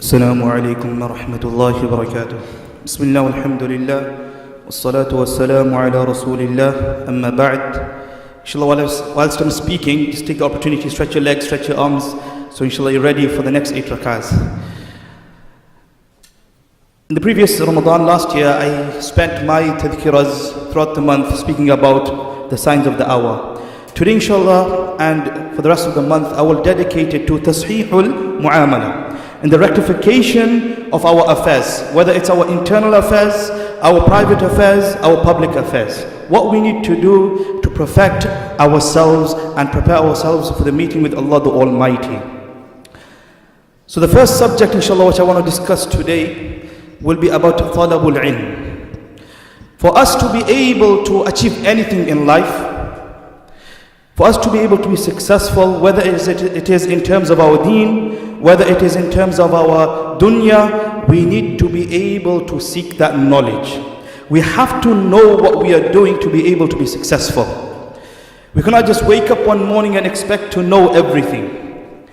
السلام عليكم ورحمة الله وبركاته. بسم الله والحمد لله والصلاة والسلام على رسول الله أما بعد. Inshallah, whilst I'm speaking, just take the opportunity, stretch your legs, stretch your arms, so inshallah you're ready for the next 8 rakahs. In the previous Ramadan last year, I spent my tadhkiras throughout the month speaking about the signs of the hour. Today inshallah, and for the rest of the month, I will dedicate it to tasheehul mu'amala, and the rectification of our affairs, whether it's our internal affairs, our private affairs, our public affairs. What we need to do to perfect ourselves and prepare ourselves for the meeting with Allah the Almighty. So the first subject inshallah which I want to discuss today will be about talabul ilm. For us to be able to achieve anything in life, for us to be able to be successful, whether it is in terms of our deen, whether it is in terms of our dunya, we need to be able to seek that knowledge. We have to know what we are doing to be able to be successful. We cannot just wake up one morning and expect to know everything.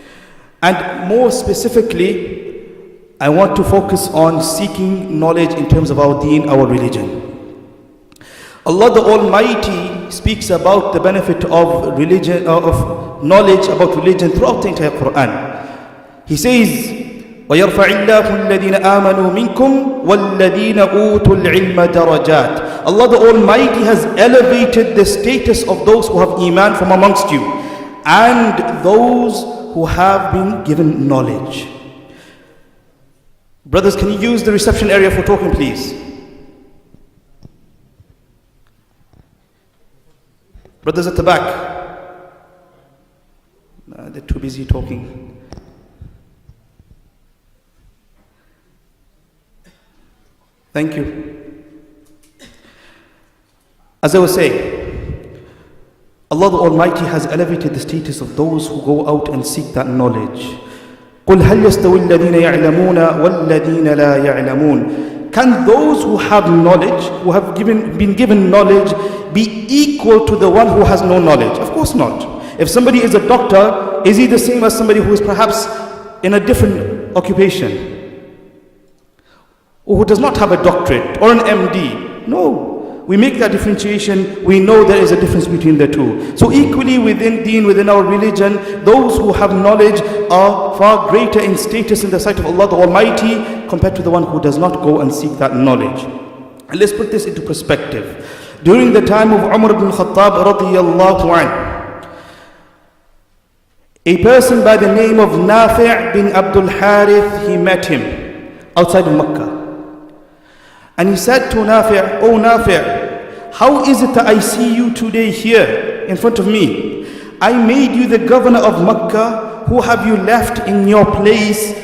And more specifically, I want to focus on seeking knowledge in terms of our deen, our religion. Allah the Almighty speaks about the benefit of religion, of knowledge about religion throughout the entire Quran. He says, وَيَرْفَعِ اللَّهُ الَّذِينَ آمَنُوا مِنْكُمْ وَالَّذِينَ أُوتُوا الْعِلْمَ دَرَجَاتٍ. Allah the Almighty has elevated the status of those who have iman from amongst you and those who have been given knowledge. Brothers, can you use the reception area for talking, please? Brothers at the back. They're too busy talking. Thank you. As I was saying, Allah the Almighty has elevated the status of those who go out and seek that knowledge. قُلْ هَلْ يَسْتَوِي الَّذِينَ يَعْلَمُونَ وَالَّذِينَ لَا يَعْلَمُونَ. Can those who have knowledge, who have been given knowledge, be equal to the one who has no knowledge? Of course not. If somebody is a doctor, is he the same as somebody who is perhaps in a different occupation, or who does not have a doctorate or an MD? No. We make that differentiation. We know there is a difference between the two. So equally within deen, within our religion, those who have knowledge are far greater in status in the sight of Allah the Almighty compared to the one who does not go and seek that knowledge. And let's put this into perspective. During the time of Umar ibn Khattab radiyallahu anhu, a person by the name of Nafi' bin Abdul Harith, he met him outside of Makkah. And he said to Nafi', "Oh Nafi', how is it that I see you today here in front of me? I made you the governor of Makkah. Who have you left in your place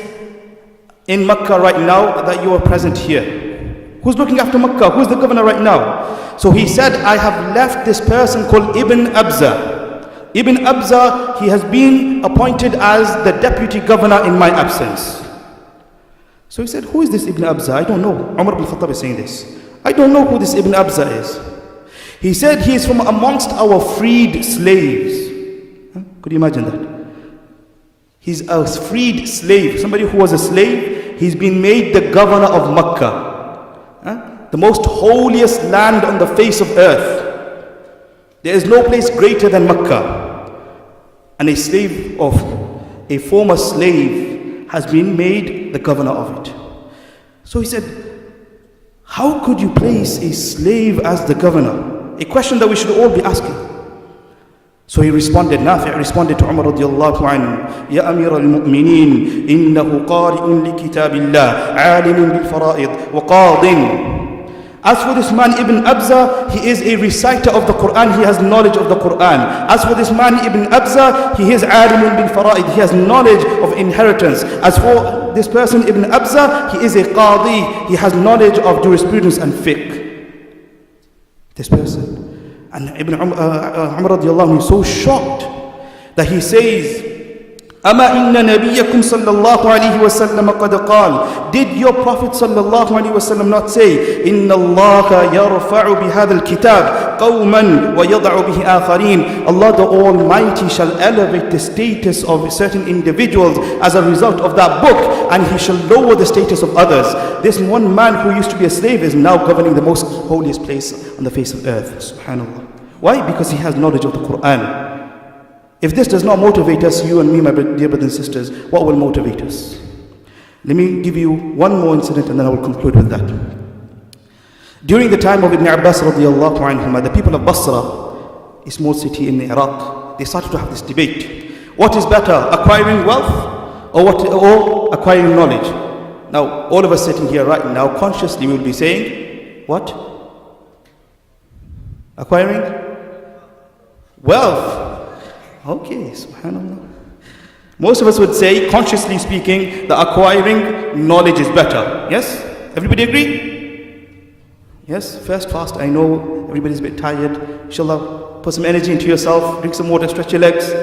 in Makkah right now that you are present here? Who's looking after Makkah? Who's the governor right now?" So he said, "I have left this person called Ibn Abza. Ibn Abza, he has been appointed as the deputy governor in my absence." So he said, "Who is this Ibn Abza? I don't know." Umar ibn Khattab is saying this. "I don't know who this Ibn Abza is." He said, "He is from amongst our freed slaves." Could you imagine that? He's a freed slave. Somebody who was a slave, he's been made the governor of Makkah, the most holiest land on the face of earth. There is no place greater than Makkah. And a slave of a former slave has been made the governor of it. So he said, "How could you place a slave as the governor?" A question that we should all be asking. So he responded, Nafi' responded to Umar radiyallahu anhu, "Ya Amir al-Mu'mineen, innahu qari'un li kitabillah, 'alimun bil fara'id, wa qadin." As for this man Ibn Abza, he is a reciter of the Quran, he has knowledge of the Quran. As for this man Ibn Abza, he is alimun bil fara'id, he has knowledge of inheritance. As for this person Ibn Abza, he is a qadi, he has knowledge of jurisprudence and fiqh. This person. And Ibn Umar radiallahu anhu is so shocked that he says, أما إن نبيكم صلى الله عليه وسلم قد قال, did your Prophet صلى الله عليه وسلم not say, إن الله يرفع بهذا الكتاب قوما ويضع به آخرين, Allah the Almighty shall elevate the status of certain individuals as a result of that book, and He shall lower the status of others. This one man who used to be a slave is now governing the most holiest place on the face of earth. Subhanallah. Why? Because he has knowledge of the Quran. If this does not motivate us, you and me, my dear brothers and sisters, what will motivate us? Let me give you one more incident and then I will conclude with that. During the time of Ibn Abbas radiallahu anhuma, the people of Basra, a small city in Iraq, they started to have this debate. What is better, acquiring wealth or acquiring knowledge? Now, all of us sitting here right now, consciously we will be saying, what? Acquiring wealth. Okay, subhanallah. Most of us would say, consciously speaking, that acquiring knowledge is better. Yes? Everybody agree? Yes? First fast, I know everybody's a bit tired. Inshallah, put some energy into yourself, drink some water, stretch your legs.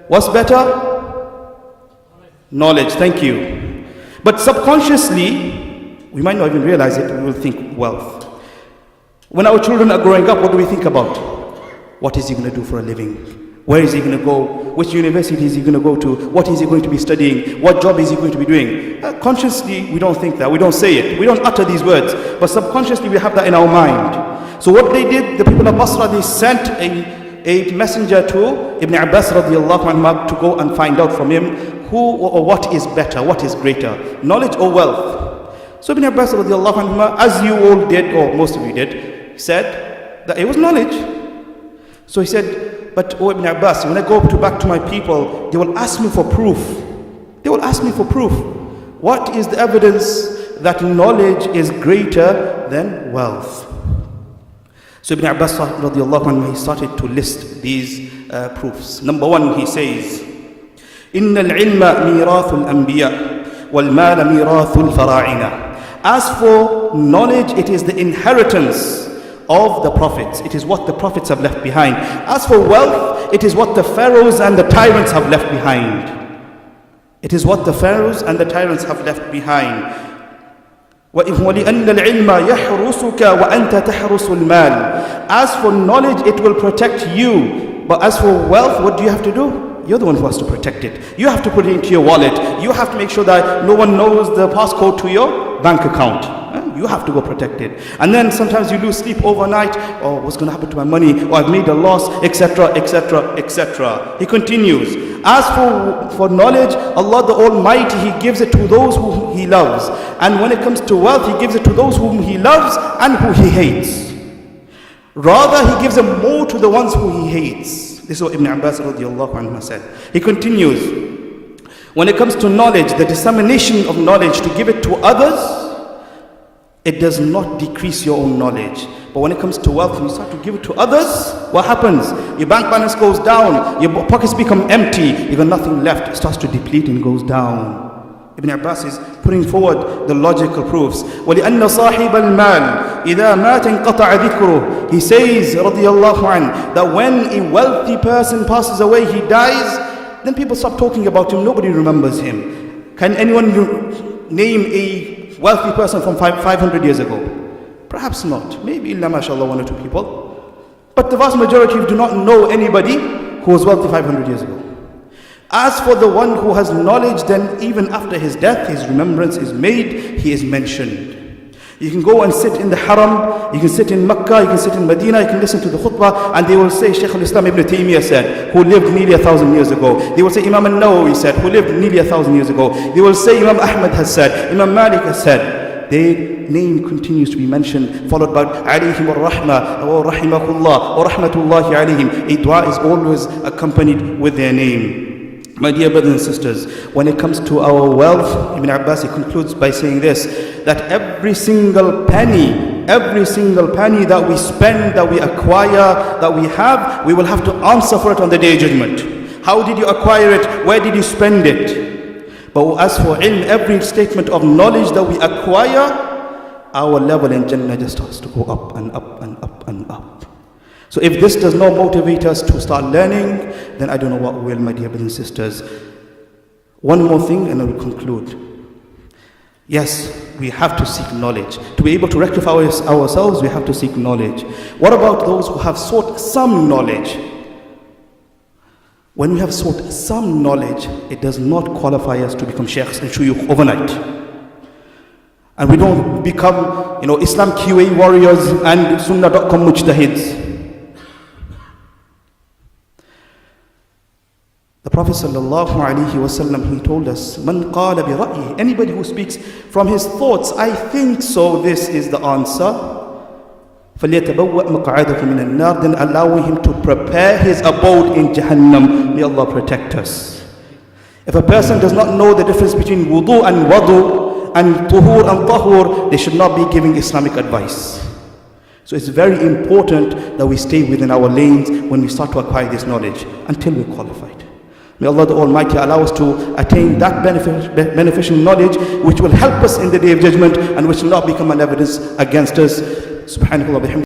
What's better? Knowledge, thank you. But subconsciously, we might not even realize it, we will think wealth. When our children are growing up, what do we think about? What is he going to do for a living? Where is he going to go? Which university is he going to go to? What is he going to be studying? What job is he going to be doing? Consciously, we don't think that. We don't say it. We don't utter these words. But subconsciously, we have that in our mind. So what they did, the people of Basra, they sent a messenger to Ibn Abbas radiallahu anhu to go and find out from him who or what is better, what is greater, knowledge or wealth. So Ibn Abbas radiallahu anhu, as you all did, or most of you did, said that it was knowledge. So he said, but O Ibn Abbas, when I go back to my people, they will ask me for proof. They will ask me for proof. What is the evidence that knowledge is greater than wealth? So Ibn Abbas radiallahu anhu, he started to list these proofs. Number one, he says, إن العلم ميراث الأنبياء والمال ميراث الفراعنة. As for knowledge, it is the inheritance of the prophets. It is what the prophets have left behind. As for wealth, it is what the pharaohs and the tyrants have left behind. It is what the pharaohs and the tyrants have left behind. وَلِأَنَّ الْعِلْمَ يَحْرُسُكَ وَأَنْتَ تَحْرُسُ الْمَالِ. As for knowledge, it will protect you. But as for wealth, what do you have to do? You're the one who has to protect it. You have to put it into your wallet. You have to make sure that no one knows the passcode to your bank account. You have to go protect it. And then sometimes you lose sleep overnight. Oh, what's going to happen to my money? Or I've made a loss, etc., etc., etc. He continues. As for knowledge, Allah the Almighty, He gives it to those whom He loves. And when it comes to wealth, He gives it to those whom He loves and who He hates. Rather, He gives them more to the ones who He hates. This is what Ibn Abbas radiallahu anhu said. He continues. When it comes to knowledge, the dissemination of knowledge, to give it to others, it does not decrease your own knowledge. But when it comes to wealth, when you start to give it to others, what happens? Your bank balance goes down, your pockets become empty, you got nothing left, it starts to deplete and goes down. Ibn Abbas is putting forward the logical proofs. وَلِأَنَّ صَاحِبَ الْمَالِ إِذَا مَاتَ انْقَطَعَ ذِكْرُهُ. He says, radiyallahu anh, that when a wealthy person passes away, he dies, then people stop talking about him, nobody remembers him. Can anyone name a wealthy person from 500 years ago? Perhaps not. Maybe illa mashallah, one or two people. But the vast majority do not know anybody who was wealthy 500 years ago. As for the one who has knowledge, then even after his death, his remembrance is made, he is mentioned. You can go and sit in the Haram, you can sit in Mecca, you can sit in Medina, you can listen to the khutbah, and they will say Shaykh al-Islam Ibn Taymiyyah said, who lived nearly 1,000 years ago. They will say Imam al-Nawawi said, who lived nearly 1,000 years ago. They will say Imam Ahmad has said, Imam Malik has said. Their name continues to be mentioned, followed by alayhim ar-rahmah, or rahimahullah, or rahmatullahi alayhim. A dua is always accompanied with their name. My dear brothers and sisters, when it comes to our wealth, Ibn Abbas concludes by saying this, that every single penny that we spend, that we acquire, that we have, we will have to answer for it on the Day of Judgment. How did you acquire it? Where did you spend it? But as for ilm, every statement of knowledge that we acquire, our level in Jannah just starts to go up and up and up and up. So if this does not motivate us to start learning, then I don't know what will, my dear brothers and sisters. One more thing and I will conclude. Yes, we have to seek knowledge. To be able to rectify ourselves, we have to seek knowledge. What about those who have sought some knowledge? When we have sought some knowledge, it does not qualify us to become sheikhs and shuyukh overnight. And we don't become, Islam QA warriors and Sunnah.com mujtahids. The Prophet ﷺ, he told us, Man qala bi ra'yi, anybody who speaks from his thoughts, I think so, this is the answer. فَلْيَتَبَوَّأْ مَقْعَدَهُ مِنَ النَّارِ, then allow him to prepare his abode in Jahannam. May Allah protect us. If a person does not know the difference between wudu and wadu, and tuhur and tahur, they should not be giving Islamic advice. So it's very important that we stay within our lanes when we start to acquire this knowledge until we're qualified. May Allah the Almighty allow us to attain that beneficial knowledge which will help us in the Day of Judgment and which will not become an evidence against us. Subhanallah.